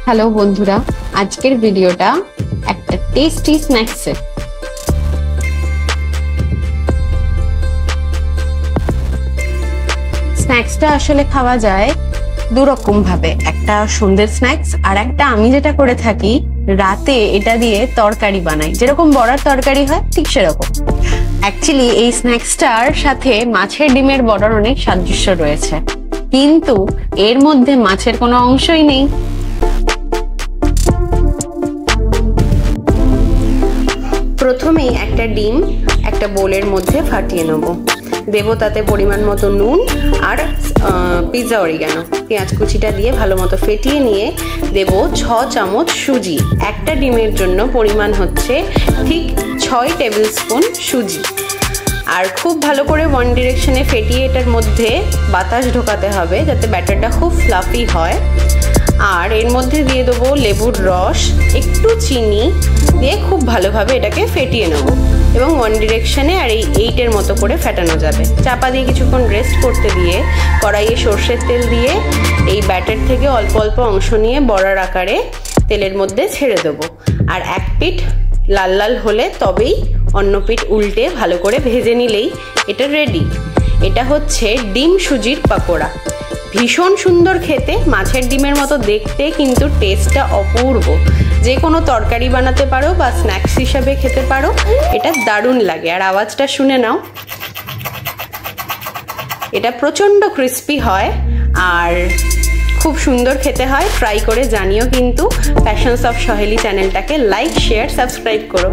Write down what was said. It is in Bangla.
হ্যালো বন্ধুরা, আজকের ভিডিওটা একটা টেস্টি স্ন্যাক্সের। স্ন্যাক্সটা আসলে খাওয়া যায় দুরকম ভাবে, একটা সন্ধ্যের স্ন্যাক্স আর একটা আমি যেটা করে থাকি রাতে এটা দিয়ে তরকারি বানাই, যেরকম বড়ার তরকারি হয় ঠিক সেরকম। অ্যাকচুয়ালি এই স্ন্যাক্সটার সাথে মাছের ডিমের বড়ার অনেক সাদৃশ্য রয়েছে, কিন্তু এর মধ্যে মাছের কোনো অংশই নেই। প্রথমেই একটা ডিম একটা বোলের মধ্যে ফাটিয়ে নেব, দেব তাতে পরিমাণ মতো নুন আর পিৎজা অরিগানো, পেঁয়াজ কুচিটা দিয়ে ভালো মতো ফেটিয়ে নিয়ে দেব 6 চামচ সুজি। একটা ডিমের জন্য পরিমাণ হচ্ছে ঠিক 6 টেবিল স্পুন সুজি। আর খুব ভালো করে ওয়ান ডিরেকশনে ফেটিয়ে এটার মধ্যে বাতাস ঢোকাতে হবে যাতে ব্যাটারটা খুব ফ্লাফি হয়। আর এর মধ্যে দিয়ে দেবো লেবুর রস, একটু চিনি দিয়ে খুব ভালোভাবে এটাকে ফেটিয়ে নেব এবং ওয়ান ডিরেকশনে আর এই 8-এর মতো করে ফেটানো যাবে। চাপা দিয়ে কিছুক্ষণ রেস্ট করতে দিয়ে কড়াইয়ে সর্ষের তেল দিয়ে এই ব্যাটার থেকে অল্প অল্প অংশ নিয়ে বড়ার আকারে তেলের মধ্যে ছেড়ে দেবো। আর এক পিঠ লাল লাল হলে তবেই অন্য পিঠ উল্টে ভালো করে ভেজে নিলেই এটা রেডি। এটা হচ্ছে ডিম সুজির পাকোড়া, ভীষণ সুন্দর খেতে, মাছের ডিমের মতো দেখতে, কিন্তু টেস্টটা অপূর্ব। যে কোনো তরকারি বানাতে পারো বা স্ন্যাক্স হিসাবে খেতে পারো, এটা দারুণ লাগে। আর আওয়াজটা শুনে নাও, এটা প্রচণ্ড ক্রিস্পি হয় আর খুব সুন্দর খেতে হয়। ট্রাই করে জানিও কিন্তু। প্যাশনস অফ সহেলি চ্যানেলটাকে লাইক, শেয়ার, সাবস্ক্রাইব করো।